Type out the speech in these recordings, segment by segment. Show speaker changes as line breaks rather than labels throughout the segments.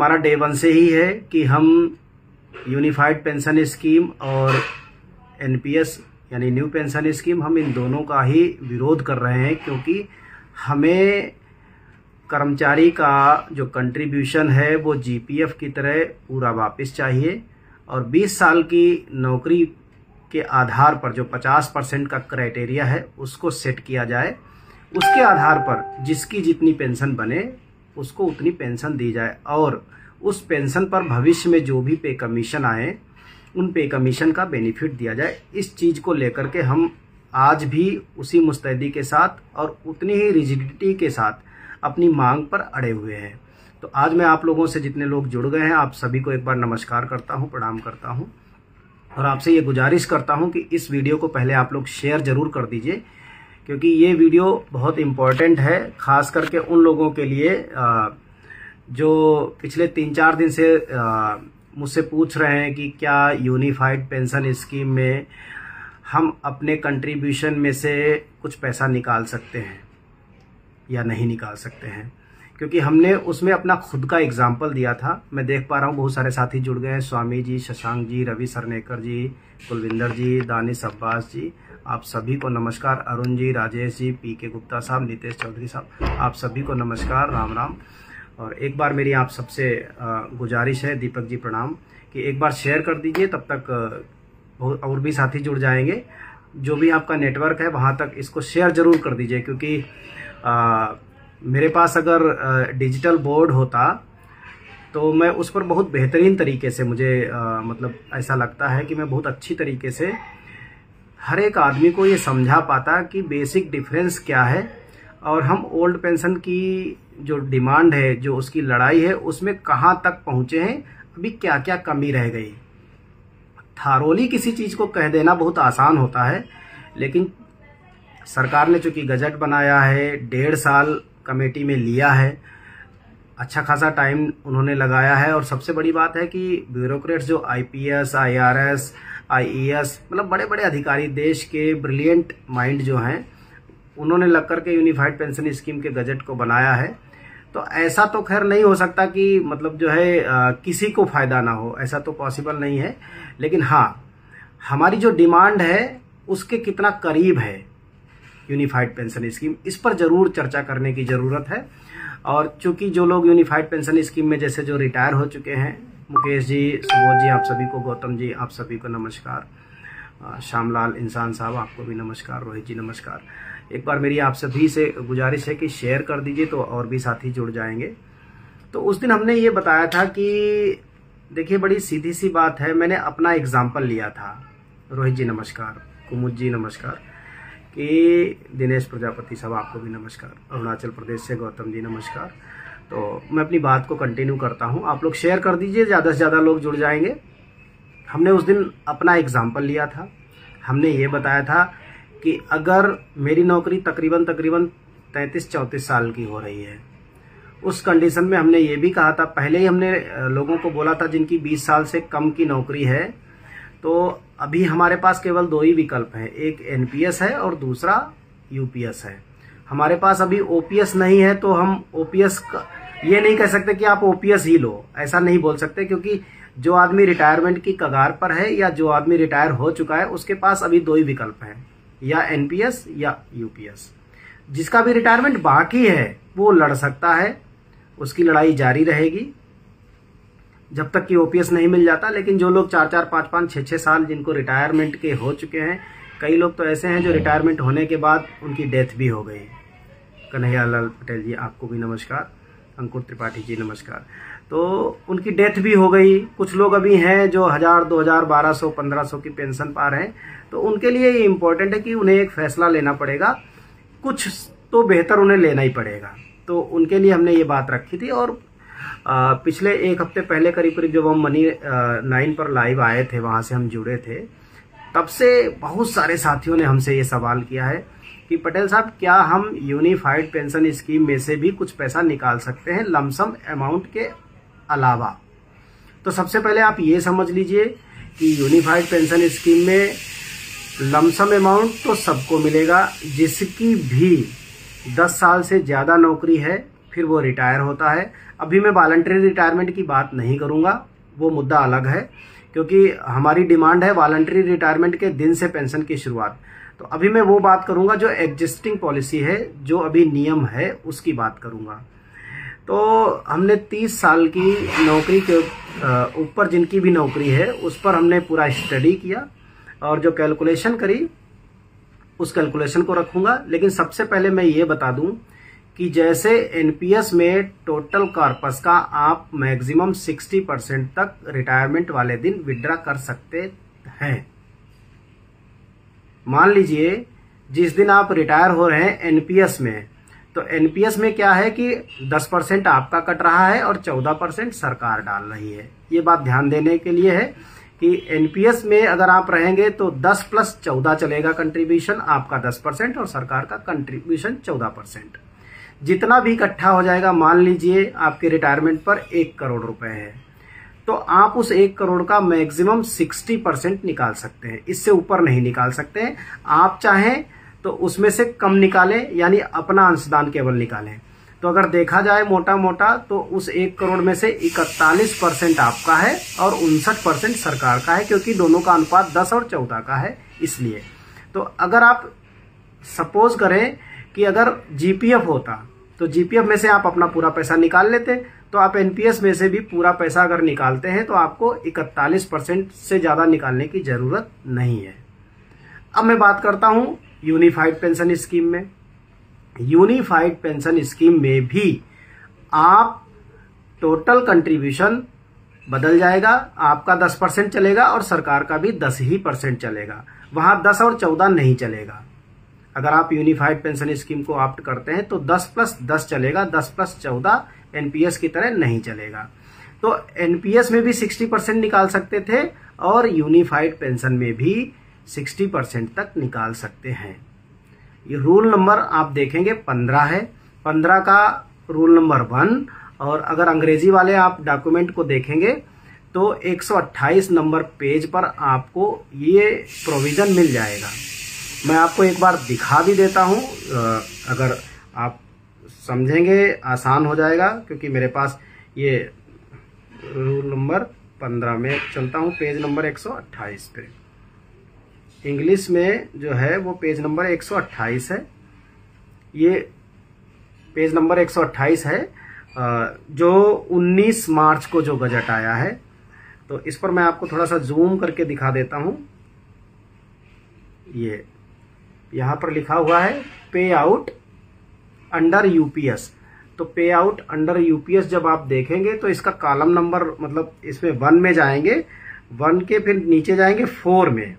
हमारा day one से ही है कि हम यूनिफाइड पेंशन स्कीम और एनपीएस यानी न्यू पेंशन स्कीम, हम इन दोनों का ही विरोध कर रहे हैं, क्योंकि हमें कर्मचारी का जो कंट्रीब्यूशन है वो जीपीएफ की तरह पूरा वापस चाहिए, और 20 साल की नौकरी के आधार पर जो 50% का क्राइटेरिया है उसको सेट किया जाए। उसके आधार पर जिसकी जितनी पेंशन बने उसको उतनी पेंशन दी जाए, और उस पेंशन पर भविष्य में जो भी पे कमीशन आए उन पे कमीशन का बेनिफिट दिया जाए। इस चीज को लेकर के हम आज भी उसी मुस्तैदी के साथ और उतनी ही रिजिडिटी के साथ अपनी मांग पर अड़े हुए हैं। तो आज मैं आप लोगों से जितने लोग जुड़ गए हैं, आप सभी को एक बार नमस्कार करता हूं, प्रणाम करता हूं, और आपसे ये गुजारिश करता हूं कि इस वीडियो को पहले आप लोग शेयर जरूर कर दीजिए, क्योंकि ये वीडियो बहुत इम्पोर्टेंट है, खास करके उन लोगों के लिए जो पिछले 3-4 दिन से मुझसे पूछ रहे हैं कि क्या यूनिफाइड पेंशन स्कीम में हम अपने कंट्रीब्यूशन में से कुछ पैसा निकाल सकते हैं या नहीं निकाल सकते हैं। क्योंकि हमने उसमें अपना खुद का एग्जाम्पल दिया था। मैं देख पा रहा हूँ बहुत सारे साथी जुड़ गए हैं, स्वामी जी, शशांक जी, रवि सरनेकर जी, कुलविंदर जी, दानिश अब्बास जी, आप सभी को नमस्कार। अरुण जी, राजेश जी, पीके गुप्ता साहब, नितेश चौधरी साहब, आप सभी को नमस्कार, राम राम। और एक बार मेरी आप सबसे गुजारिश है, दीपक जी प्रणाम, कि एक बार शेयर कर दीजिए, तब तक और भी साथी जुड़ जाएंगे। जो भी आपका नेटवर्क है वहाँ तक इसको शेयर जरूर कर दीजिए, क्योंकि मेरे पास अगर डिजिटल बोर्ड होता तो मैं उस पर बहुत बेहतरीन तरीके से मुझे मतलब ऐसा लगता है कि मैं बहुत अच्छी तरीके से हर एक आदमी को ये समझा पाता कि बेसिक डिफरेंस क्या है, और हम ओल्ड पेंशन की जो डिमांड है, जो उसकी लड़ाई है, उसमें कहाँ तक पहुँचे हैं, अभी क्या क्या कमी रह गई। थारोली किसी चीज़ को कह देना बहुत आसान होता है, लेकिन सरकार ने चूंकि गजट बनाया है, 1.5 साल कमेटी में लिया है, अच्छा खासा टाइम उन्होंने लगाया है, और सबसे बड़ी बात है कि ब्यूरोक्रेट्स जो आईपीएस, आईआरएस, आईईएस, मतलब बड़े बड़े अधिकारी, देश के ब्रिलियंट माइंड जो हैं, उन्होंने लग करके यूनिफाइड पेंशन स्कीम के गजट को बनाया है। तो ऐसा तो खैर नहीं हो सकता कि मतलब जो है किसी को फायदा ना हो, ऐसा तो पॉसिबल नहीं है। लेकिन हाँ, हमारी जो डिमांड है उसके कितना करीब है यूनिफाइड पेंशन स्कीम, इस पर जरूर चर्चा करने की जरूरत है। और चूंकि जो लोग यूनिफाइड पेंशन स्कीम में जैसे जो रिटायर हो चुके हैं, मुकेश जी, सुबोध जी, आप सभी को, गौतम जी, आप सभी को नमस्कार, श्यामलाल इंसान साहब, आपको भी नमस्कार, रोहित जी नमस्कार। एक बार मेरी आप सभी से गुजारिश है कि शेयर कर दीजिए तो और भी साथी जुड़ जाएंगे। तो उस दिन हमने ये बताया था कि देखिए बड़ी सीधी सी बात है, मैंने अपना एग्जाम्पल लिया था। रोहित जी नमस्कार, कुमुद जी नमस्कार, कि दिनेश प्रजापति साहब, आपको भी नमस्कार, अरुणाचल प्रदेश से गौतम जी नमस्कार। तो मैं अपनी बात को कंटिन्यू करता हूं, आप लोग शेयर कर दीजिए, ज़्यादा से ज़्यादा लोग जुड़ जाएंगे। हमने उस दिन अपना एग्जाम्पल लिया था, हमने ये बताया था कि अगर मेरी नौकरी तकरीबन 33-34 साल की हो रही है, उस कंडीशन में हमने ये भी कहा था, पहले ही हमने लोगों को बोला था जिनकी 20 साल से कम की नौकरी है, तो अभी हमारे पास केवल 2 ही विकल्प हैं, एक एनपीएस है और दूसरा यूपीएस है। हमारे पास अभी ओपीएस नहीं है, तो हम ओपीएस ये नहीं कह सकते कि आप ओपीएस ही लो, ऐसा नहीं बोल सकते, क्योंकि जो आदमी रिटायरमेंट की कगार पर है या जो आदमी रिटायर हो चुका है, उसके पास अभी 2 ही विकल्प हैं, या एनपीएस या यूपीएस। जिसका भी रिटायरमेंट बाकी है वो लड़ सकता है, उसकी लड़ाई जारी रहेगी जब तक कि ओपीएस नहीं मिल जाता। लेकिन जो लोग 4-4, 5-5, 6-6 साल जिनको रिटायरमेंट के हो चुके हैं, कई लोग तो ऐसे हैं जो रिटायरमेंट होने के बाद उनकी डेथ भी हो गई। कन्हैया लाल पटेल जी, आपको भी नमस्कार, अंकुर त्रिपाठी जी नमस्कार। तो उनकी डेथ भी हो गई। कुछ लोग अभी हैं जो 1000, 2000, 1200, 1500 की पेंशन पा रहे हैं, तो उनके लिए ये इम्पोर्टेंट है कि उन्हें एक फैसला लेना पड़ेगा, कुछ तो बेहतर उन्हें लेना ही पड़ेगा। तो उनके लिए हमने ये बात रखी थी। और पिछले 1 हफ्ते पहले करीब जब हम मनी 9 पर लाइव आए थे, वहां से हम जुड़े थे, तब से बहुत सारे साथियों ने हमसे ये सवाल किया है कि पटेल साहब, क्या हम यूनिफाइड पेंशन स्कीम में से भी कुछ पैसा निकाल सकते हैं लमसम अमाउंट के अलावा। तो सबसे पहले आप ये समझ लीजिए कि यूनिफाइड पेंशन स्कीम में लमसम अमाउंट तो सबको मिलेगा, जिसकी भी 10 साल से ज्यादा नौकरी है, फिर वो रिटायर होता है। अभी मैं वॉलंटरी रिटायरमेंट की बात नहीं करूंगा, वो मुद्दा अलग है, क्योंकि हमारी डिमांड है वॉलंटरी रिटायरमेंट के दिन से पेंशन की शुरुआत। तो अभी मैं वो बात करूंगा जो एग्जिस्टिंग पॉलिसी है, जो अभी नियम है उसकी बात करूंगा। तो हमने 30 साल की नौकरी के ऊपर जिनकी भी नौकरी है उस पर हमने पूरा स्टडी किया और जो कैलकुलेशन करी उस कैलकुलेशन को रखूंगा। लेकिन सबसे पहले मैं ये बता दूं कि जैसे एनपीएस में टोटल कॉर्पस का आप मैक्सिमम 60% तक रिटायरमेंट वाले दिन विड्रा कर सकते हैं। मान लीजिए जिस दिन आप रिटायर हो रहे हैं एनपीएस में, तो एनपीएस में क्या है कि 10% आपका कट रहा है और 14% सरकार डाल रही है। ये बात ध्यान देने के लिए है कि एनपीएस में अगर आप रहेंगे तो 10 + 14 चलेगा कंट्रीब्यूशन, आपका 10% और सरकार का कंट्रीब्यूशन 14%। जितना भी इकट्ठा हो जाएगा, मान लीजिए आपके रिटायरमेंट पर 1 करोड़ रुपए है, तो आप उस 1 करोड़ का मैक्सिमम 60% निकाल सकते हैं, इससे ऊपर नहीं निकाल सकते हैं। आप चाहें तो उसमें से कम निकालें, यानी अपना अंशदान केवल निकालें। तो अगर देखा जाए मोटा मोटा तो उस 1 करोड़ में से 41% आपका है और 59% सरकार का है, क्योंकि दोनों का अनुपात 10 और 14 का है इसलिए। तो अगर आप सपोज करें कि अगर जीपीएफ होता तो जीपीएफ में से आप अपना पूरा पैसा निकाल लेते, तो आप एनपीएस में से भी पूरा पैसा अगर निकालते हैं तो आपको 41% से ज्यादा निकालने की जरूरत नहीं है। अब मैं बात करता हूं यूनिफाइड पेंशन स्कीम में। यूनिफाइड पेंशन स्कीम में भी आप टोटल कंट्रीब्यूशन बदल जाएगा, आपका 10% चलेगा और सरकार का भी 10% चलेगा, वहां 10 और 14 नहीं चलेगा। अगर आप यूनिफाइड पेंशन स्कीम को ऑप्ट करते हैं तो 10 + 10 चलेगा, 10 + 14 एनपीएस की तरह नहीं चलेगा। तो एनपीएस में भी 60% निकाल सकते थे और यूनिफाइड पेंशन में भी 60% तक निकाल सकते हैं। ये रूल नंबर आप देखेंगे 15 है, 15 का रूल नंबर 1। और अगर अंग्रेजी वाले आप डॉक्यूमेंट को देखेंगे तो 128 नंबर पेज पर आपको ये प्रोविजन मिल जाएगा। मैं आपको एक बार दिखा भी देता हूं, अगर आप समझेंगे आसान हो जाएगा, क्योंकि मेरे पास ये रूल नंबर 15 में चलता हूं, पेज नंबर 128 पे। इंग्लिश में जो है वो पेज नंबर 128 है। ये पेज नंबर 128 है जो 19 मार्च को जो बजट आया है। तो इस पर मैं आपको थोड़ा सा जूम करके दिखा देता हूं। ये यहां पर लिखा हुआ है पे आउट अंडर यूपीएस। तो पे आउट अंडर यूपीएस जब आप देखेंगे तो इसका कॉलम नंबर, मतलब इसमें 1 में जाएंगे, 1 के फिर नीचे जाएंगे 4 में।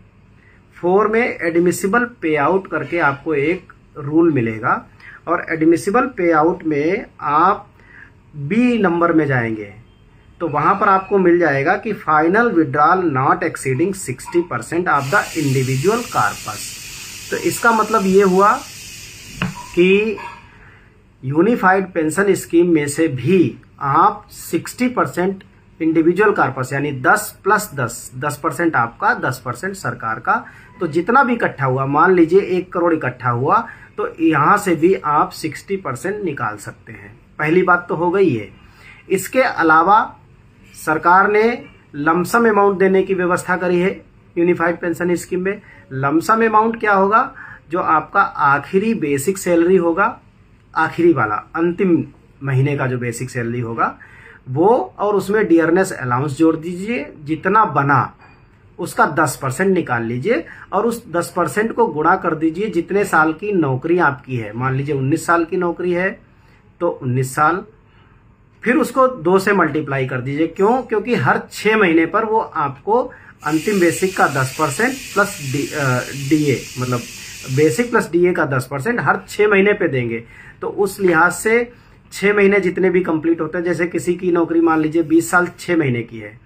4 में एडमिसिबल पे आउट करके आपको एक रूल मिलेगा और एडमिसिबल पे आउट में आप बी नंबर में जाएंगे तो वहां पर आपको मिल जाएगा कि final withdrawal not exceeding 60% of the individual corpus. तो इसका मतलब ये हुआ कि यूनिफाइड पेंशन स्कीम में से भी आप 60% इंडिविजुअल कॉर्पस, यानी 10 + 10, 10% आपका, 10% सरकार का। तो जितना भी इकट्ठा हुआ, मान लीजिए 1 करोड़ इकट्ठा हुआ, तो यहां से भी आप 60% निकाल सकते हैं। पहली बात तो हो गई है। इसके अलावा सरकार ने लमसम अमाउंट देने की व्यवस्था करी है यूनिफाइड पेंशन स्कीम में। लमसम अमाउंट क्या होगा? जो आपका आखिरी बेसिक सैलरी होगा, आखिरी वाला अंतिम महीने का जो बेसिक सैलरी होगा वो, और उसमें डियरनेस अलाउंस जोड़ दीजिए, जितना बना उसका 10% निकाल लीजिए और उस 10% को गुणा कर दीजिए जितने साल की नौकरी आपकी है। मान लीजिए 19 साल की नौकरी है तो 19 साल, फिर उसको 2 से मल्टीप्लाई कर दीजिए। क्यों? क्योंकि हर 6 महीने पर वो आपको अंतिम बेसिक का 10% प्लस डीए, मतलब बेसिक प्लस डीए का 10% हर 6 महीने पे देंगे। तो उस लिहाज से 6 महीने जितने भी कंप्लीट होते हैं, जैसे किसी की नौकरी मान लीजिए 20 साल 6 महीने की है,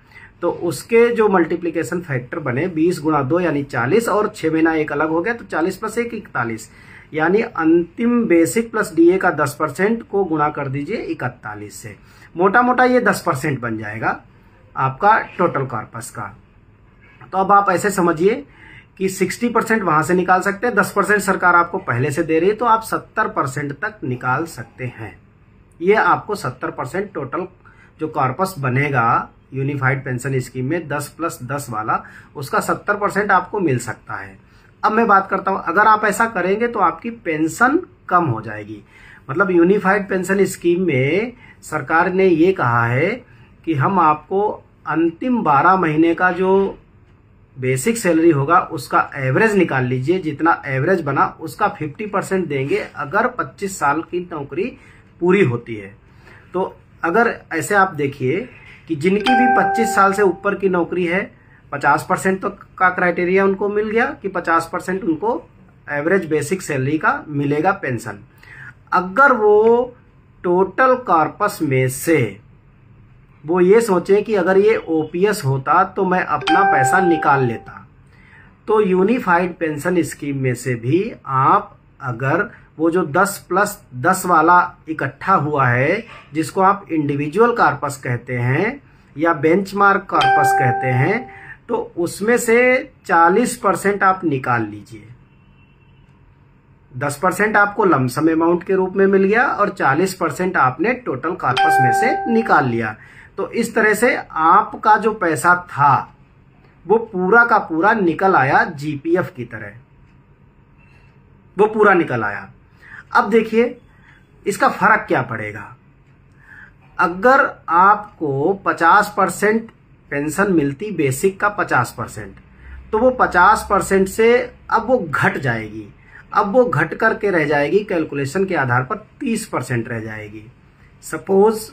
तो उसके जो मल्टीप्लिकेशन फैक्टर बने 20 × 2 यानी 40, और 6 महीना एक अलग हो गया तो 40 + 1 41, यानी अंतिम बेसिक प्लस डीए का 10% को गुणा कर दीजिए 41 से। मोटा मोटा ये 10% बन जाएगा आपका टोटल कॉर्पस का। तो अब आप ऐसे समझिए कि 60% वहां से निकाल सकते हैं, 10% सरकार आपको पहले से दे रही है, तो आप 70% तक निकाल सकते हैं। ये आपको 70% टोटल जो कॉर्पस बनेगा यूनिफाइड पेंशन स्कीम में 10+10 वाला, उसका 70% आपको मिल सकता है। अब मैं बात करता हूं, अगर आप ऐसा करेंगे तो आपकी पेंशन कम हो जाएगी। मतलब यूनिफाइड पेंशन स्कीम में सरकार ने ये कहा है कि हम आपको अंतिम 12 महीने का जो बेसिक सैलरी होगा उसका एवरेज निकाल लीजिए, जितना एवरेज बना उसका 50% देंगे अगर 25 साल की नौकरी पूरी होती है। तो अगर ऐसे आप देखिए कि जिनकी भी 25 साल से ऊपर की नौकरी है, 50% तक का क्राइटेरिया उनको मिल गया कि 50% उनको एवरेज बेसिक सैलरी का मिलेगा पेंशन। अगर वो टोटल कॉर्पस में से वो ये सोचे कि अगर ये ओपीएस होता तो मैं अपना पैसा निकाल लेता, तो यूनिफाइड पेंशन स्कीम में से भी आप अगर वो जो 10+10 वाला इकट्ठा हुआ है, जिसको आप इंडिविजुअल कॉर्पस कहते हैं या बेंचमार्क कॉर्पस कहते हैं, तो उसमें से 40% आप निकाल लीजिए। 10% आपको लमसम अमाउंट के रूप में मिल गया और 40% आपने टोटल कॉर्पस में से निकाल लिया। तो इस तरह से आपका जो पैसा था वो पूरा का पूरा निकल आया, जीपीएफ की तरह वो पूरा निकल आया। अब देखिए इसका फर्क क्या पड़ेगा। अगर आपको 50% पेंशन मिलती, बेसिक का 50%, तो वो 50% से अब वो घट जाएगी। अब वो घट करके रह जाएगी, कैलकुलेशन के आधार पर 30% रह जाएगी। सपोज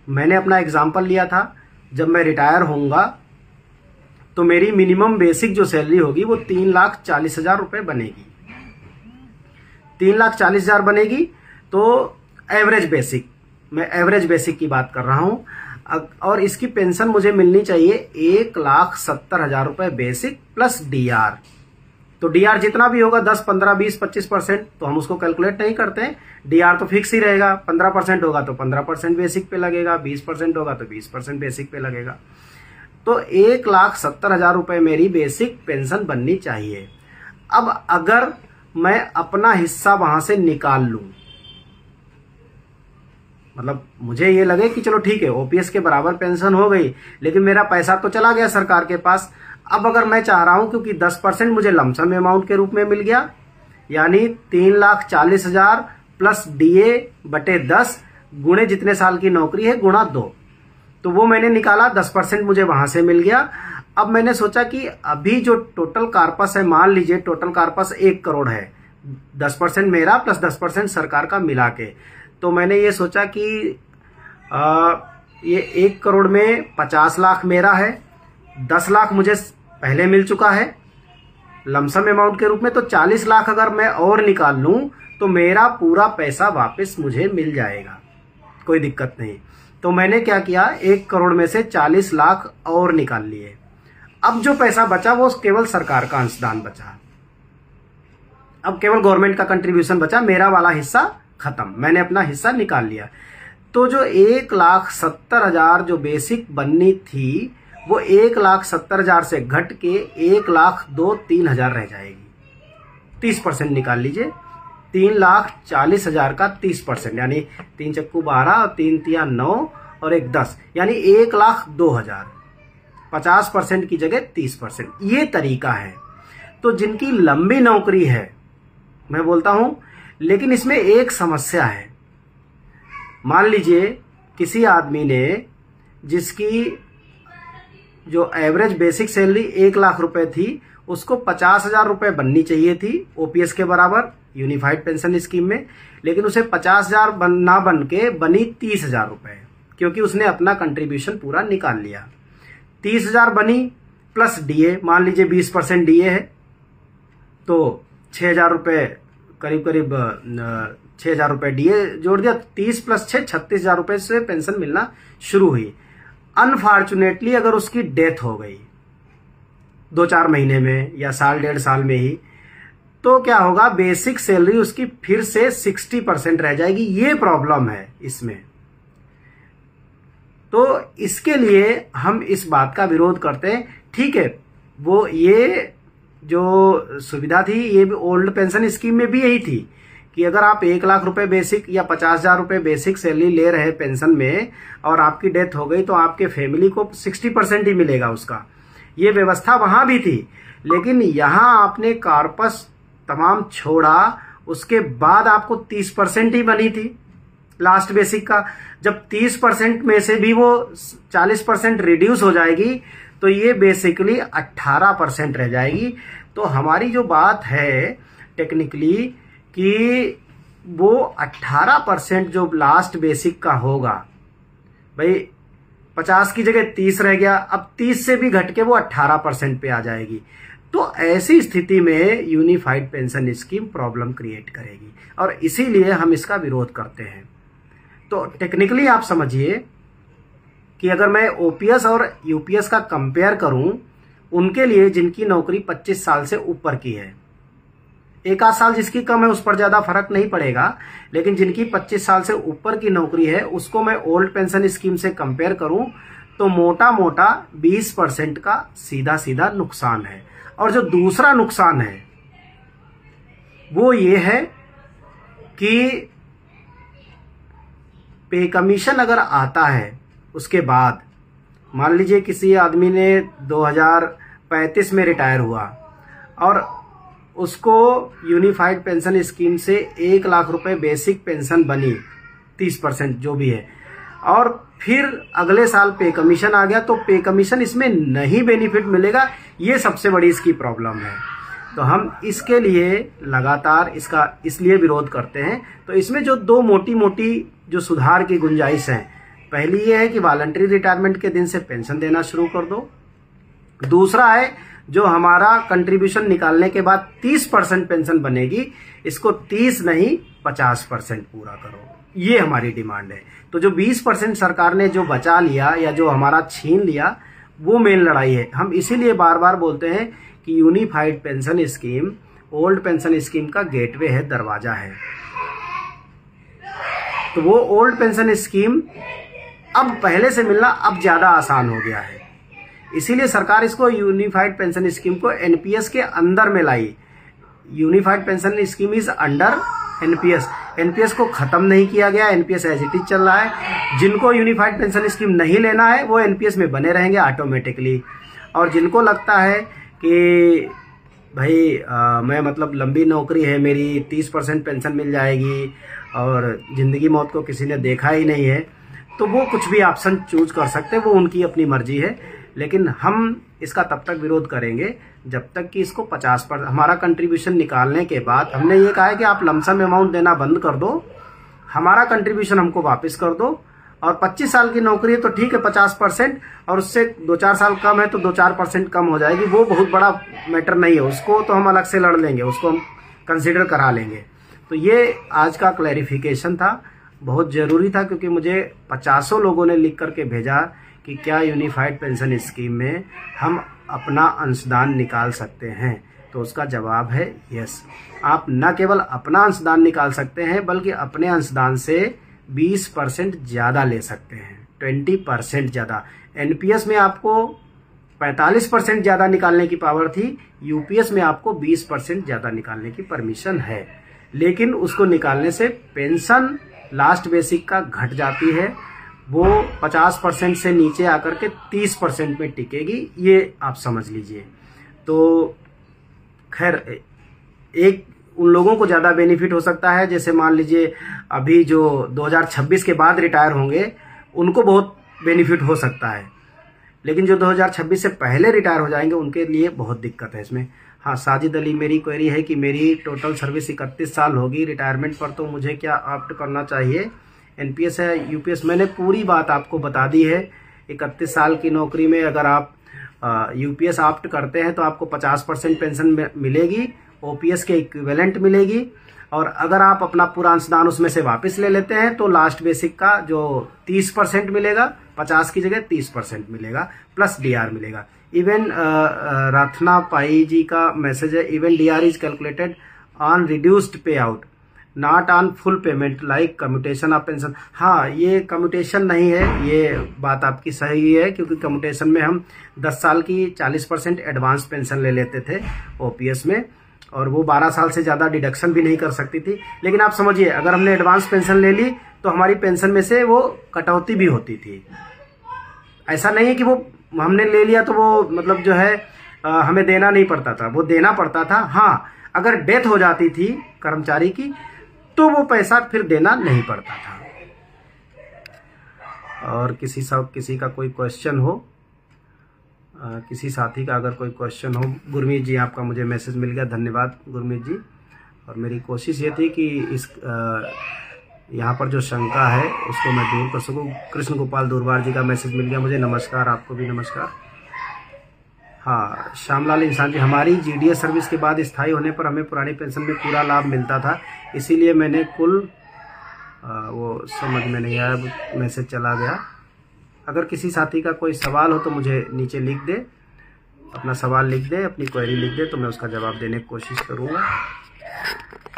मैंने अपना एग्जांपल लिया था, जब मैं रिटायर होऊंगा तो मेरी मिनिमम बेसिक जो सैलरी होगी वो 3,40,000 रुपए बनेगी। 3,40,000 बनेगी। तो एवरेज बेसिक, मैं एवरेज बेसिक की बात कर रहा हूं, और इसकी पेंशन मुझे मिलनी चाहिए 1,70,000 रुपए बेसिक प्लस डीआर। तो डीआर जितना भी होगा 10, 15, 20, 25%, तो हम उसको कैलकुलेट नहीं करते हैं। डीआर तो फिक्स ही रहेगा। 15% होगा तो 15% बेसिक पे लगेगा, 20% होगा तो 20% बेसिक पे लगेगा। तो 1,70,000 रुपए मेरी बेसिक पेंशन बननी चाहिए। अब अगर मैं अपना हिस्सा वहां से निकाल लूं, मतलब मुझे ये लगे कि चलो ठीक है ओपीएस के बराबर पेंशन हो गई, लेकिन मेरा पैसा तो चला गया सरकार के पास। अब अगर मैं चाह रहा हूं, क्योंकि 10% मुझे लमसम अमाउंट के रूप में मिल गया, यानी 3,40,000 प्लस डीए बटे 10 गुणे जितने साल की नौकरी है गुणा 2, तो वो मैंने निकाला, 10% मुझे वहां से मिल गया। अब मैंने सोचा कि अभी जो टोटल कॉर्पस है, मान लीजिए टोटल कॉर्पस 1 करोड़ है, 10% मेरा प्लस 10% सरकार का मिला के, तो मैंने ये सोचा कि ये 1 करोड़ में 50 लाख मेरा है, 10 लाख मुझे पहले मिल चुका है लमसम अमाउंट के रूप में, तो 40 लाख अगर मैं और निकाल लूं तो मेरा पूरा पैसा वापस मुझे मिल जाएगा, कोई दिक्कत नहीं। तो मैंने क्या किया, 1 करोड़ में से 40 लाख और निकाल लिए। अब जो पैसा बचा वो केवल सरकार का अंशदान बचा, अब केवल गवर्नमेंट का कंट्रीब्यूशन बचा, मेरा वाला हिस्सा खत्म, मैंने अपना हिस्सा निकाल लिया। तो जो 1,70,000 जो बेसिक बननी थी वो 1,70,000 से घट के 1,02,03,000 रह जाएगी। 30% निकाल लीजिए, 3,40,000 का 30%, यानी 3 चक्कू 12 और 3 तिया 9 और 1 10, यानी 1,02,000। 50% की जगह 30%, ये तरीका है। तो जिनकी लंबी नौकरी है, मैं बोलता हूं, लेकिन इसमें एक समस्या है। मान लीजिए किसी आदमी ने, जिसकी जो एवरेज बेसिक सैलरी 1,00,000 रुपए थी, उसको 50,000 रुपए बननी चाहिए थी ओपीएस के बराबर यूनिफाइड पेंशन स्कीम में, लेकिन उसे 50,000 ना बन के बनी 30,000 रुपए, क्योंकि उसने अपना कंट्रीब्यूशन पूरा निकाल लिया। 30,000 बनी प्लस डीए, मान लीजिए 20% डीए है, तो 6,000 रुपए, करीब करीब 6,000 रुपए डीए जोड़ दिया, 30 प्लस 6 36,000 रुपए से पेंशन मिलना शुरू हुई। अनफॉर्चुनेटली अगर उसकी डेथ हो गई 2-4 महीने में या साल 1.5 साल में ही, तो क्या होगा, बेसिक सैलरी उसकी फिर से 60% रह जाएगी। ये प्रॉब्लम है इसमें। तो इसके लिए हम इस बात का विरोध करते हैं। ठीक है, वो ये जो सुविधा थी ये भी ओल्ड पेंशन स्कीम में भी यही थी कि अगर आप 1 लाख रुपए बेसिक या 50,000 रुपए बेसिक सैलरी ले रहे हैं पेंशन में और आपकी डेथ हो गई तो आपके फैमिली को 60% ही मिलेगा उसका। ये व्यवस्था वहां भी थी, लेकिन यहां आपने कॉर्पस तमाम छोड़ा, उसके बाद आपको 30% ही बनी थी लास्ट बेसिक का। जब 30% में से भी वो 40% रिड्यूस हो जाएगी तो ये बेसिकली 18% रह जाएगी। तो हमारी जो बात है टेक्निकली कि वो 18% जो लास्ट बेसिक का होगा, भाई 50 की जगह 30 रह गया, अब 30 से भी घट के वो 18% पे आ जाएगी। तो ऐसी स्थिति में unified pension scheme problem create करेगी और इसीलिए हम इसका विरोध करते हैं। तो टेक्निकली आप समझिए कि अगर मैं ओपीएस और यूपीएस का कंपेयर करूं, उनके लिए जिनकी नौकरी 25 साल से ऊपर की है, एक आध साल जिसकी कम है उस पर ज्यादा फर्क नहीं पड़ेगा, लेकिन जिनकी 25 साल से ऊपर की नौकरी है उसको मैं ओल्ड पेंशन स्कीम से कंपेयर करूं तो मोटा मोटा 20% का सीधा सीधा नुकसान है। और जो दूसरा नुकसान है वो ये है कि पे कमीशन अगर आता है उसके बाद, मान लीजिए किसी आदमी ने 2035 में रिटायर हुआ और उसको यूनिफाइड पेंशन स्कीम से 1 लाख रुपए बेसिक पेंशन बनी, 30% जो भी है, और फिर अगले साल पे कमीशन आ गया तो पे कमीशन इसमें नहीं बेनिफिट मिलेगा। ये सबसे बड़ी इसकी प्रॉब्लम है। तो हम इसके लिए लगातार इसका इसलिए विरोध करते हैं। तो इसमें जो दो मोटी मोटी जो सुधार की गुंजाइश है, पहली ये है कि वॉलंटरी रिटायरमेंट के दिन से पेंशन देना शुरू कर दो। दूसरा है जो हमारा कंट्रीब्यूशन निकालने के बाद 30% पेंशन बनेगी, इसको 30 नहीं 50% पूरा करो। ये हमारी डिमांड है। तो जो 20% सरकार ने जो बचा लिया या जो हमारा छीन लिया, वो मेन लड़ाई है। हम इसीलिए बार बार बोलते हैं कि unified pension scheme old pension scheme का गेटवे है, दरवाजा है। तो वो ओल्ड पेंशन स्कीम अब पहले से मिलना अब ज्यादा आसान हो गया है। इसीलिए सरकार इसको यूनिफाइड पेंशन स्कीम को एनपीएस के अंदर में लाई। Unified pension scheme is under NPS. NPS को खत्म नहीं किया गया, एनपीएस एज इट इज चल रहा है। जिनको यूनिफाइड पेंशन स्कीम नहीं लेना है वो एनपीएस में बने रहेंगे ऑटोमेटिकली। और जिनको लगता है कि भाई मैं मतलब लंबी नौकरी है मेरी, 30% पेंशन मिल जाएगी और जिंदगी मौत को किसी ने देखा ही नहीं है, तो वो कुछ भी ऑप्शन चूज कर सकते हैं, वो उनकी अपनी मर्जी है। लेकिन हम इसका तब तक विरोध करेंगे जब तक कि इसको 50% हमारा कंट्रीब्यूशन निकालने के बाद हमने ये कहा है कि आप लमसम अमाउंट देना बंद कर दो, हमारा कंट्रीब्यूशन हमको वापस कर दो। और 25 साल की नौकरी है तो ठीक है 50%, और उससे 2-4 साल कम है तो 2-4% कम हो जाएगी, वो बहुत बड़ा मैटर नहीं है, उसको तो हम अलग से लड़ लेंगे, उसको हम कंसिडर करा लेंगे। तो ये आज का क्लैरिफिकेशन था, बहुत जरूरी था, क्योंकि मुझे 50 लोगों ने लिख करके भेजा कि क्या यूनिफाइड पेंशन स्कीम में हम अपना अंशदान निकाल सकते हैं। तो उसका जवाब है यस। आप न केवल अपना अंशदान निकाल सकते हैं बल्कि अपने अंशदान से 20% ज्यादा ले सकते हैं, 20% ज्यादा। एनपीएस में आपको 45% ज्यादा निकालने की पावर थी, यूपीएस में आपको 20% ज्यादा निकालने की परमिशन है। लेकिन उसको निकालने से पेंशन लास्ट बेसिक का घट जाती है, वो 50% से नीचे आकर के 30% में टिकेगी, ये आप समझ लीजिए। तो खैर एक उन लोगों को ज्यादा बेनिफिट हो सकता है, जैसे मान लीजिए अभी जो 2026 के बाद रिटायर होंगे उनको बहुत बेनिफिट हो सकता है, लेकिन जो 2026 से पहले रिटायर हो जाएंगे उनके लिए बहुत दिक्कत है इसमें। हाँ, साजिद अली, मेरी क्वेरी है कि मेरी टोटल सर्विस 31 साल होगी रिटायरमेंट पर, तो मुझे क्या ऑप्ट करना चाहिए, एनपीएस है यूपीएस? मैंने पूरी बात आपको बता दी है। 31 साल की नौकरी में अगर आप यूपीएस ऑप्ट करते हैं तो आपको 50% पेंशन मिलेगी, ओपीएस के इक्विवेलेंट मिलेगी। और अगर आप अपना पूरा अंशदान उसमें से वापस ले लेते हैं तो लास्ट बेसिक का जो 30% मिलेगा, 50 की जगह 30% मिलेगा, प्लस डीआर मिलेगा। इवन रत्ना पाई जी का मैसेज है, even DR is calculated on reduced pay out, not on full payment like commutation of pension. हाँ, ये कम्यूटेशन नहीं है, ये बात आपकी सही है, क्योंकि कम्यूटेशन में हम 10 साल की 40% एडवांस पेंशन ले लेते थे ओपीएस में, और वो 12 साल से ज़्यादा डिडक्शन भी नहीं कर सकती थी। लेकिन आप समझिए, अगर हमने एडवांस पेंशन ले ली तो हमारी पेंशन में से वो कटौती भी होती थी। ऐसा नहीं है कि वो हमने ले लिया तो वो मतलब जो है हमें देना नहीं पड़ता था, वो देना पड़ता था। हाँ, अगर डेथ हो जाती थी कर्मचारी की तो वो पैसा फिर देना नहीं पड़ता था। और किसी का कोई क्वेश्चन हो, किसी साथी का अगर कोई क्वेश्चन हो। गुरमीत जी, आपका मुझे मैसेज मिल गया, धन्यवाद गुरमीत जी। और मेरी कोशिश ये थी कि इस यहाँ पर जो शंका है उसको मैं दूर कर सकूँ। कृष्ण गोपाल दूरबार जी का मैसेज मिल गया मुझे, नमस्कार, आपको भी नमस्कार। हाँ, श्यामलाल इंसान जी, हमारी जीडीएस सर्विस के बाद स्थायी होने पर हमें पुरानी पेंशन में पूरा लाभ मिलता था, इसीलिए मैंने कुल वो समझ में नहीं आया, मैसेज चला गया। अगर किसी साथी का कोई सवाल हो तो मुझे नीचे लिख दे, अपना सवाल लिख दे, अपनी क्वेरी लिख दे, तो मैं उसका जवाब देने की कोशिश करूँगा।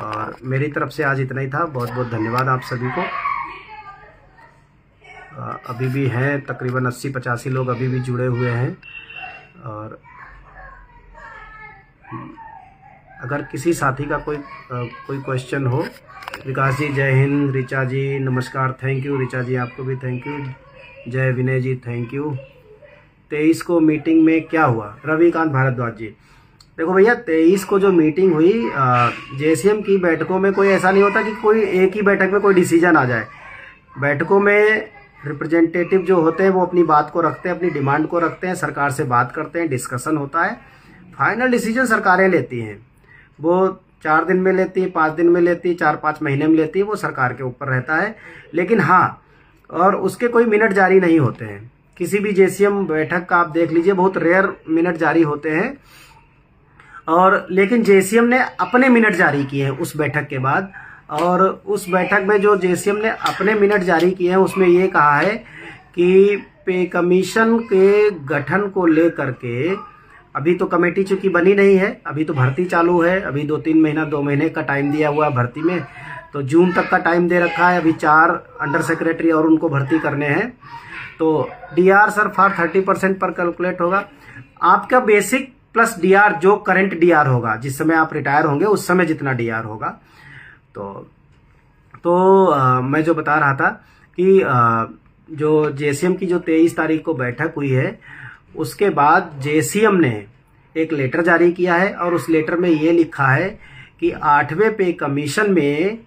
और मेरी तरफ से आज इतना ही था। बहुत बहुत धन्यवाद आप सभी को। अभी भी हैं तकरीबन 80-85 लोग अभी भी जुड़े हुए हैं। और अगर किसी साथी का कोई क्वेश्चन हो। विकास जी जय हिंद, ऋचा जी नमस्कार, थैंक यू ऋचा जी, आपको भी थैंक यू। जय विनय जी थैंक यू। 23 को मीटिंग में क्या हुआ? रविकांत भारद्वाज जी, देखो भैया 23 को जो मीटिंग हुई जेसीएम की बैठकों में कोई ऐसा नहीं होता कि कोई एक ही बैठक में कोई डिसीजन आ जाए। बैठकों में रिप्रेजेंटेटिव जो होते हैं वो अपनी बात को रखते हैं, अपनी डिमांड को रखते हैं, सरकार से बात करते हैं, डिस्कशन होता है, फाइनल डिसीजन सरकारें लेती हैं। वो 4 दिन में लेती है, 5 दिन में लेती है, 4-5 महीने में लेती है, वो सरकार के ऊपर रहता है। लेकिन हाँ, और उसके कोई मिनट जारी नहीं होते हैं। किसी भी जेसीएम बैठक का आप देख लीजिए, बहुत रेयर मिनट जारी होते हैं। और लेकिन जेसीएम ने अपने मिनट जारी किए हैं उस बैठक के बाद। और उस बैठक में जो जेसीएम ने अपने मिनट जारी किए हैं उसमें ये कहा है कि पे कमीशन के गठन को लेकर के अभी तो कमेटी चूंकि बनी नहीं है, अभी तो भर्ती चालू है, अभी 2 महीने का टाइम दिया हुआ है भर्ती में, तो जून तक का टाइम दे रखा है। अभी 4 अंडर सेक्रेटरी और उनको भर्ती करने हैं। तो डीआर सर फॉर 30% पर कैलकुलेट होगा। आपका बेसिक प्लस डीआर जो करंट डीआर होगा, जिस समय आप रिटायर होंगे उस समय जितना डीआर होगा। तो मैं जो बता रहा था कि जो जेसीएम की जो 23 तारीख को बैठक हुई है, उसके बाद जेसीएम ने एक लेटर जारी किया है और उस लेटर में ये लिखा है कि 8वें पे कमीशन में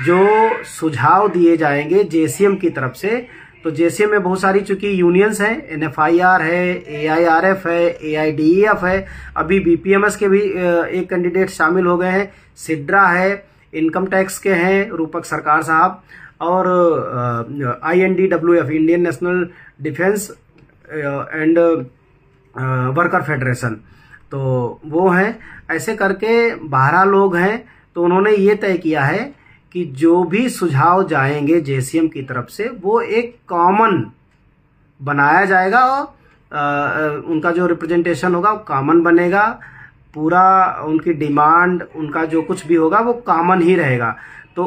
जो सुझाव दिए जाएंगे जेसीएम की तरफ से, तो जेसीएम में बहुत सारी चूंकि यूनियंस हैं, एनएफआईआर है, एआईआरएफ है, एआईडीईएफ है, अभी बीपीएमएस के भी एक कैंडिडेट शामिल हो गए हैं, सिड्रा है, इनकम टैक्स के हैं रूपक सरकार साहब, और INDWF Indian national defence and worker federation, तो वो हैं। ऐसे करके 12 लोग हैं। तो उन्होंने ये तय किया है कि जो भी सुझाव जाएंगे जेसीएम की तरफ से वो एक कॉमन बनाया जाएगा और उनका जो रिप्रेजेंटेशन होगा वो कॉमन बनेगा। पूरा उनकी डिमांड, उनका जो कुछ भी होगा वो कॉमन ही रहेगा। तो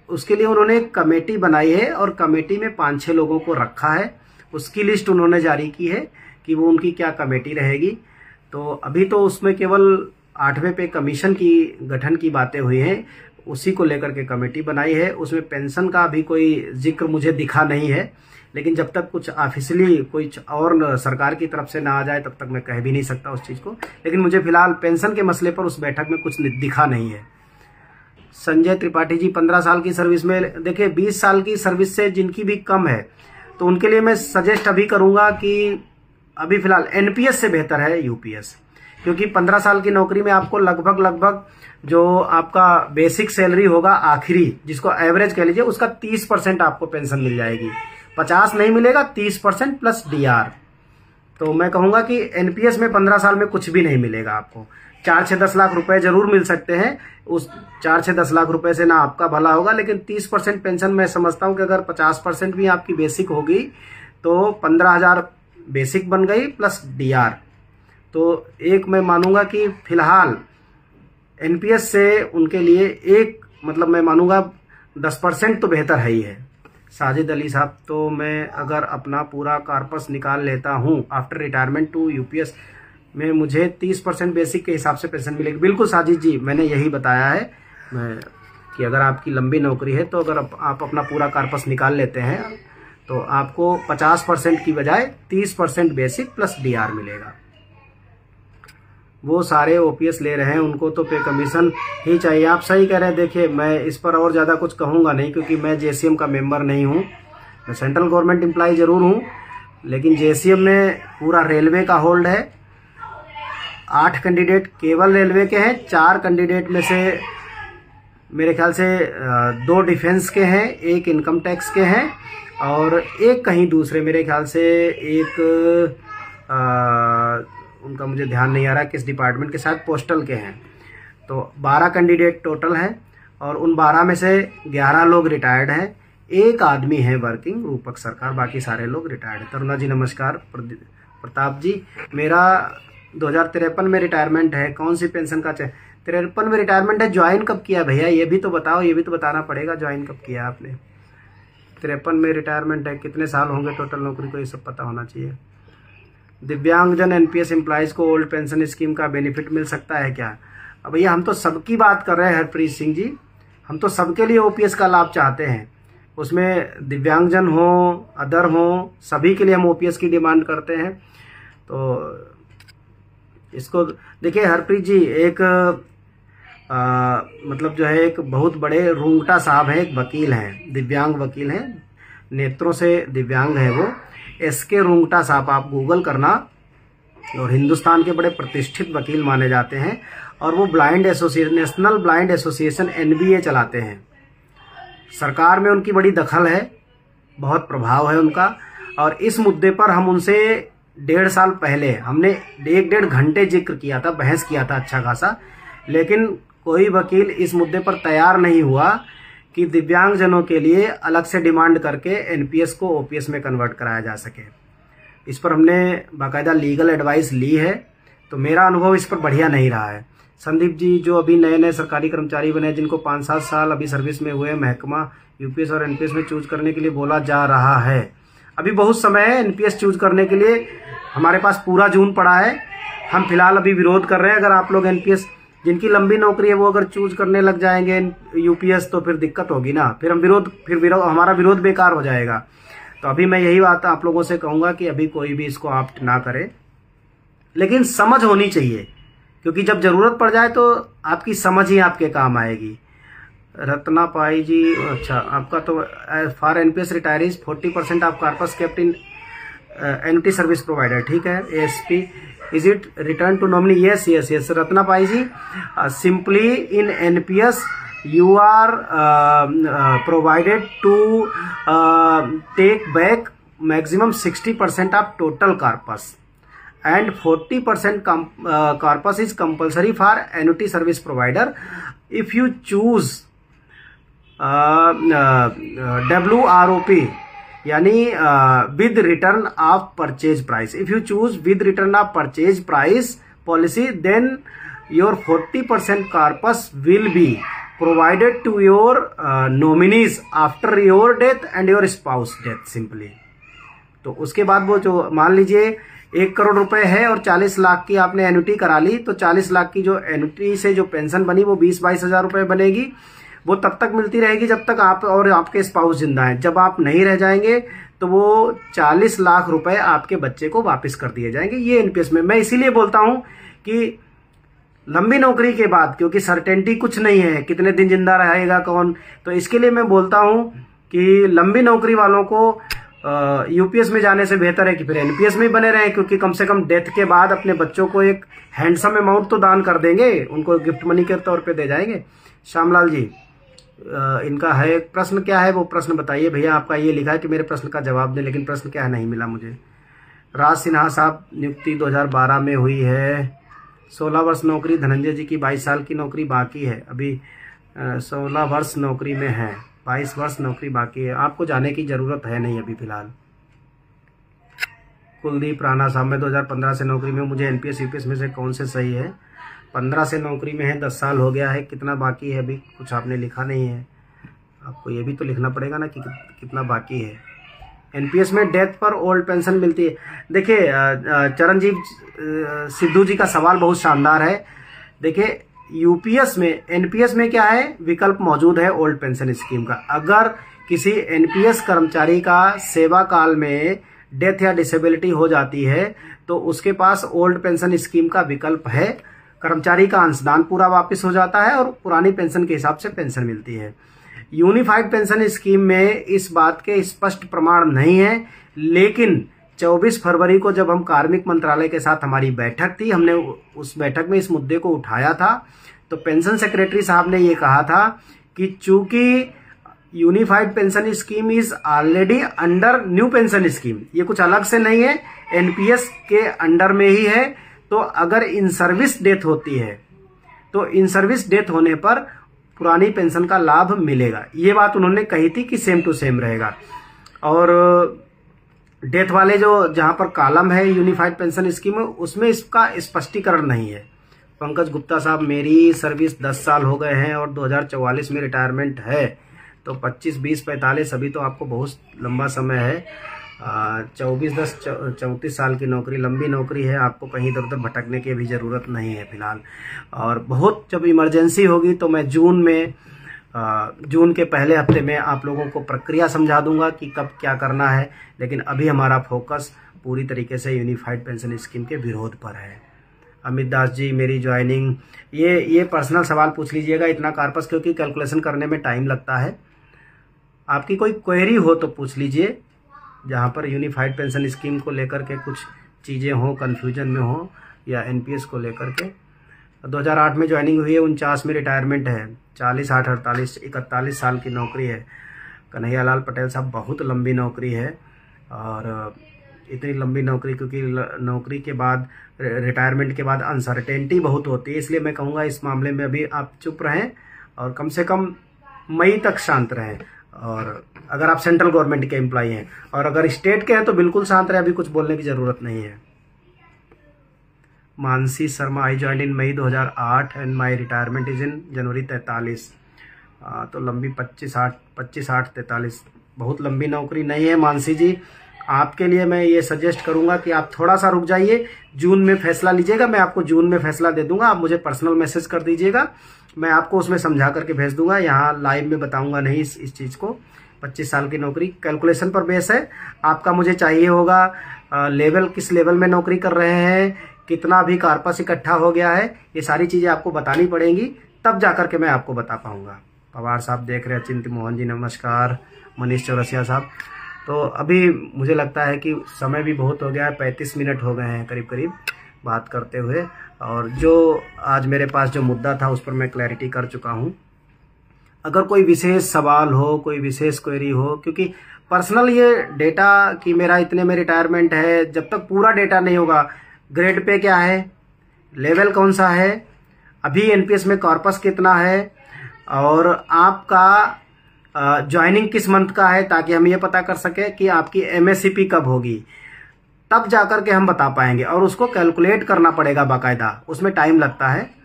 उसके लिए उन्होंने एक कमेटी बनाई है और कमेटी में 5-6 लोगों को रखा है। उसकी लिस्ट उन्होंने जारी की है कि वो उनकी क्या कमेटी रहेगी। तो अभी तो उसमें केवल 8वें पे कमीशन की गठन की बातें हुई हैं, उसी को लेकर के कमेटी बनाई है। उसमें पेंशन का भी कोई जिक्र मुझे दिखा नहीं है, लेकिन जब तक कुछ ऑफिशियली कुछ और सरकार की तरफ से ना आ जाए तब तक मैं कह भी नहीं सकता उस चीज को। लेकिन मुझे फिलहाल पेंशन के मसले पर उस बैठक में कुछ दिखा नहीं है। संजय त्रिपाठी जी 15 साल की सर्विस में, देखिए 20 साल की सर्विस से जिनकी भी कम है तो उनके लिए मैं सजेस्ट अभी करूंगा कि अभी फिलहाल एनपीएस से बेहतर है यूपीएस, क्योंकि 15 साल की नौकरी में आपको लगभग जो आपका बेसिक सैलरी होगा आखिरी, जिसको एवरेज कह लीजिए, उसका 30% आपको पेंशन मिल जाएगी। 50 नहीं मिलेगा, 30% प्लस डीआर। तो मैं कहूंगा कि एनपीएस में 15 साल में कुछ भी नहीं मिलेगा आपको। 4-6-10 लाख रुपए जरूर मिल सकते हैं। उस 4-6-10 लाख रुपए से ना आपका भला होगा, लेकिन 30% पेंशन मैं समझता हूं कि अगर 50% भी आपकी बेसिक होगी तो 15,000 बेसिक बन गई प्लस डीआर। तो एक मैं मानूंगा कि फिलहाल एनपीएस से उनके लिए एक मतलब मैं मानूंगा 10% तो बेहतर है ही है। साजिद अली साहब, तो मैं अगर अपना पूरा कॉर्पस निकाल लेता हूं आफ्टर रिटायरमेंट टू यूपीएस, में मुझे 30% बेसिक के हिसाब से पेंशन मिलेगी। बिल्कुल साजिद जी, मैंने यही बताया है कि अगर आपकी लंबी नौकरी है तो अगर आप अपना पूरा कार्पस निकाल लेते हैं तो आपको 50% की बजाय 30% बेसिक प्लस डीआर मिलेगा। वो सारे ओपीएस ले रहे हैं, उनको तो पे कमीशन ही चाहिए। आप सही कह रहे हैं। देखिए, मैं इस पर और ज़्यादा कुछ कहूँगा नहीं, क्योंकि मैं जेसीएम का मेंबर नहीं हूँ। मैं सेंट्रल गवर्नमेंट एम्प्लॉय जरूर हूँ, लेकिन जेसीएम में पूरा रेलवे का होल्ड है। 8 कैंडिडेट केवल रेलवे के हैं, 4 कैंडिडेट में से मेरे ख्याल से 2 डिफेंस के हैं, 1 इनकम टैक्स के हैं और 1 कहीं दूसरे, मेरे ख्याल से एक उनका मुझे ध्यान नहीं आ रहा किस डिपार्टमेंट के साथ, पोस्टल के हैं। तो 12 कैंडिडेट टोटल हैं और उन 12 में से 11 लोग रिटायर्ड हैं, 1 आदमी है वर्किंग, रूपक सरकार, बाकी सारे लोग रिटायर्ड हैं। तरुणा जी नमस्कार। प्रताप जी, मेरा 2053 में रिटायरमेंट है, कौन सी पेंशन का 53 में रिटायरमेंट है। ज्वाइन कब किया भैया, ये भी तो बताओ, ये भी तो बताना पड़ेगा, ज्वाइन कब किया आपने। 53 में रिटायरमेंट है, कितने साल होंगे टोटल नौकरी को, ये सब पता होना चाहिए। दिव्यांगजन एनपीएस एम्प्लॉइज को ओल्ड पेंशन स्कीम का बेनिफिट मिल सकता है क्या। अब भैया हम तो सबकी बात कर रहे हैं हरप्रीत सिंह जी, हम तो सबके लिए ओपीएस का लाभ चाहते हैं। उसमें दिव्यांगजन हो, अदर हो, सभी के लिए हम ओपीएस की डिमांड करते हैं। तो इसको देखिए हरप्रीत जी, एक मतलब जो है एक बहुत बड़े रूंगटा साहब हैं, एक वकील हैं, दिव्यांग वकील हैं, नेत्रों से दिव्यांग है वो, एसके रूंगटा साहब, आप गूगल करना, और हिंदुस्तान के बड़े प्रतिष्ठित वकील माने जाते हैं। और वो blind association, national blind association NBA चलाते हैं। सरकार में उनकी बड़ी दखल है, बहुत प्रभाव है उनका। और इस मुद्दे पर हम उनसे 1.5 साल पहले हमने 1.5 घंटे जिक्र किया था, बहस किया था अच्छा खासा, लेकिन कोई वकील इस मुद्दे पर तैयार नहीं हुआ कि दिव्यांगजनों के लिए अलग से डिमांड करके एनपीएस को ओपीएस में कन्वर्ट कराया जा सके। इस पर हमने बाकायदा लीगल एडवाइस ली है, तो मेरा अनुभव इस पर बढ़िया नहीं रहा है। संदीप जी, जो अभी नए नए सरकारी कर्मचारी बने, जिनको 5-7 साल अभी सर्विस में हुए, महकमा यूपीएस और एनपीएस में चूज करने के लिए बोला जा रहा है। अभी बहुत समय है एनपीएस चूज करने के लिए, हमारे पास पूरा जून पड़ा है। हम फिलहाल अभी विरोध कर रहे हैं। अगर आप लोग एनपीएस, जिनकी लंबी नौकरी है, वो अगर चूज करने लग जाएंगे यूपीएस, तो फिर दिक्कत होगी ना, फिर हमारा विरोध बेकार हो जाएगा। तो अभी मैं यही बात आप लोगों से कहूंगा कि अभी कोई भी इसको ऑप्ट ना करे, लेकिन समझ होनी चाहिए, क्योंकि जब जरूरत पड़ जाए तो आपकी समझ ही आपके काम आएगी। रत्ना पाई जी, अच्छा, आपका तो for NPS retirees 40% of corpus kept in annuity service provider, ठीक है। ASP, is it return to nominee, yes yes yes. Ratna Pai ji, simply in NPS you are provided to take back maximum 60% of total corpus and 40% corpus is compulsory for annuity service provider. If you choose WROP यानी with return of purchase price, if you choose with return of purchase price policy, then your 40% corpus will be provided to your nominees after your death and your spouse death simply। तो उसके बाद वो जो मान लीजिए 1 करोड़ रुपए है और 40 लाख की आपने एन्युटी करा ली, तो 40 लाख की जो एन्युटी से जो पेंशन बनी वो 20-22 हजार रुपए बनेगी। वो तब तक मिलती रहेगी जब तक आप और आपके स्पाउस जिंदा हैं। जब आप नहीं रह जाएंगे तो वो 40 लाख रुपए आपके बच्चे को वापस कर दिए जाएंगे। ये एनपीएस में मैं इसीलिए बोलता हूं कि लंबी नौकरी के बाद, क्योंकि सर्टेनिटी कुछ नहीं है, कितने दिन जिंदा रहेगा कौन, तो इसके लिए मैं बोलता हूं कि लंबी नौकरी वालों को यूपीएस में जाने से बेहतर है कि फिर एनपीएस में ही बने रहें, क्योंकि कम से कम डेथ के बाद अपने बच्चों को एक हैंडसम अमाउंट तो दान कर देंगे, उनको गिफ्ट मनी के तौर पे दे जाएंगे। श्यामलाल जी, इनका है प्रश्न, क्या है वो प्रश्न बताइए भैया। आपका ये लिखा है कि मेरे प्रश्न का जवाब दें, लेकिन प्रश्न क्या है नहीं मिला मुझे। राज सिन्हा साहब, नियुक्ति 2012 में हुई है, 16 वर्ष नौकरी। धनंजय जी की 22 साल की नौकरी बाकी है, अभी 16 वर्ष नौकरी में है, 22 वर्ष नौकरी बाकी है, आपको जाने की जरूरत है नहीं अभी फिलहाल। कुलदीप राणा साहब, मैं 2015 से नौकरी में, मुझे एनपीएस यूपीएस में से कौन से सही है। 15 से नौकरी में है, 10 साल हो गया है, कितना बाकी है अभी कुछ आपने लिखा नहीं है, आपको ये भी तो लिखना पड़ेगा ना कि कितना बाकी है। एनपीएस में डेथ पर ओल्ड पेंशन मिलती है। देखिए चरणजीव सिद्धू जी का सवाल बहुत शानदार है। देखिए यूपीएस में, एनपीएस में क्या है, विकल्प मौजूद है ओल्ड पेंशन स्कीम का। अगर किसी एनपीएस कर्मचारी का सेवा काल में डेथ या डिसेबिलिटी हो जाती है तो उसके पास ओल्ड पेंशन स्कीम का विकल्प है। कर्मचारी का अंशदान पूरा वापस हो जाता है और पुरानी पेंशन के हिसाब से पेंशन मिलती है। यूनिफाइड पेंशन स्कीम में इस बात के स्पष्ट प्रमाण नहीं है, लेकिन 24 फरवरी को जब हम कार्मिक मंत्रालय के साथ हमारी बैठक थी, हमने उस बैठक में इस मुद्दे को उठाया था, तो पेंशन सेक्रेटरी साहब ने ये कहा था कि चूंकि unified pension scheme is already under new pension scheme, ये कुछ अलग से नहीं है, एनपीएस के अंडर में ही है, तो अगर इन सर्विस डेथ होती है तो इन सर्विस डेथ होने पर पुरानी पेंशन का लाभ मिलेगा। ये बात उन्होंने कही थी कि सेम टू सेम रहेगा। और डेथ वाले जो जहां पर कॉलम है यूनिफाइड पेंशन स्कीम में, उसमें इसका स्पष्टीकरण नहीं है। पंकज गुप्ता साहब, मेरी सर्विस 10 साल हो गए हैं और 2044 में रिटायरमेंट है, तो 25, 20, 45 अभी तो आपको बहुत लंबा समय है। 24, 10, 34 साल की नौकरी, लंबी नौकरी है, आपको कहीं इधर उधर भटकने की अभी ज़रूरत नहीं है फिलहाल। और बहुत जब इमरजेंसी होगी तो मैं जून के पहले हफ्ते में आप लोगों को प्रक्रिया समझा दूंगा कि कब क्या करना है, लेकिन अभी हमारा फोकस पूरी तरीके से यूनिफाइड पेंशन स्कीम के विरोध पर है। अमित दास जी, मेरी ज्वाइनिंग, ये पर्सनल सवाल पूछ लीजिएगा, इतना कार्पस क्योंकि कैलकुलेशन करने में टाइम लगता है। आपकी कोई क्वेरी हो तो पूछ लीजिए, जहाँ पर यूनिफाइड पेंशन स्कीम को लेकर के कुछ चीज़ें हों, कन्फ्यूजन में हो, या एनपीएस को लेकर के। 2008 में ज्वाइनिंग हुई है, 49 में रिटायरमेंट है, 40, 8, 48, 41 साल की नौकरी है। कन्हैयालाल पटेल साहब, बहुत लंबी नौकरी है, और इतनी लंबी नौकरी क्योंकि नौकरी के बाद, रिटायरमेंट के बाद अनसर्टेनिटी बहुत होती है, इसलिए मैं कहूँगा इस मामले में अभी आप चुप रहें और कम से कम मई तक शांत रहें। और अगर आप सेंट्रल गवर्नमेंट के एम्प्लॉई हैं, और अगर स्टेट के हैं तो बिल्कुल शांत रहे, अभी कुछ बोलने की जरूरत नहीं है। Mansi Sharma, I join in May 2008 and my retirement is in January 43। तो लंबी 25, 8, 43, बहुत लंबी नौकरी नहीं है मानसी जी। आपके लिए मैं ये सजेस्ट करूंगा कि आप थोड़ा सा रुक जाइए, जून में फैसला लीजिएगा। मैं आपको जून में फैसला दे दूंगा, आप मुझे पर्सनल मैसेज कर दीजिएगा, मैं आपको उसमें समझा करके भेज दूंगा। यहाँ लाइव में बताऊंगा नहीं इस चीज को। 25 साल की नौकरी कैलकुलेशन पर बेस है। आपका मुझे चाहिए होगा लेवल, किस लेवल में नौकरी कर रहे हैं, कितना भी कार्पस इकट्ठा हो गया है, ये सारी चीजें आपको बतानी पड़ेंगी, तब जाकर के मैं आपको बता पाऊंगा। पवार साहब देख रहे हैं, चिंत मोहन जी नमस्कार, मनीष चौरसिया साहब। तो अभी मुझे लगता है कि समय भी बहुत हो गया है, 35 मिनट हो गए हैं करीब करीब बात करते हुए, और जो आज मेरे पास जो मुद्दा था उस पर मैं क्लैरिटी कर चुका हूँ। अगर कोई विशेष सवाल हो, कोई विशेष क्वेरी हो, क्योंकि पर्सनल ये डेटा कि मेरा इतने में रिटायरमेंट है, जब तक पूरा डेटा नहीं होगा, ग्रेड पे क्या है, लेवल कौन सा है, अभी एनपीएस में कॉर्पस कितना है, और आपका ज्वाइनिंग किस मंथ का है, ताकि हम ये पता कर सके कि आपकी एमएससीपी कब होगी, तब जाकर के हम बता पाएंगे। और उसको कैलकुलेट करना पड़ेगा बाकायदा, उसमें टाइम लगता है।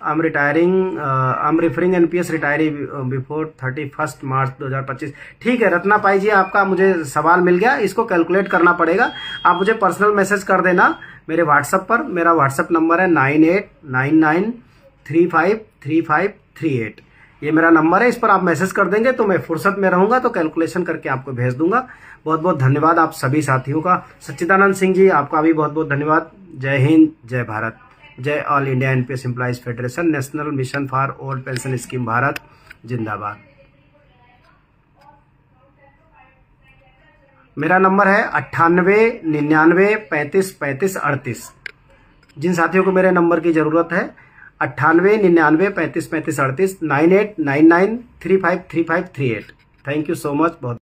I am referring NPS retiree before 31 मार्च 2025। ठीक है रत्ना पाई जी, आपका मुझे सवाल मिल गया, इसको कैलकुलेट करना पड़ेगा। आप मुझे पर्सनल मैसेज कर देना मेरे व्हाट्सएप पर। मेरा व्हाट्सएप नंबर है 9899353538। ये मेरा नंबर है, इस पर आप मैसेज कर देंगे तो मैं फुर्सत में रहूंगा तो कैलकुलेशन करके आपको भेज दूंगा। बहुत बहुत धन्यवाद आप सभी साथियों का। सच्चिदानंद सिंह जी, आपका भी बहुत बहुत धन्यवाद। जय हिंद, जय भारत, जय all India NPS employees federation, national mission for old pension scheme Bharat जिंदाबाद। मेरा नंबर है 9899353538। जिन साथियों को मेरे नंबर की जरूरत है 9899353538, 9899353538। Thank you so much. बहुत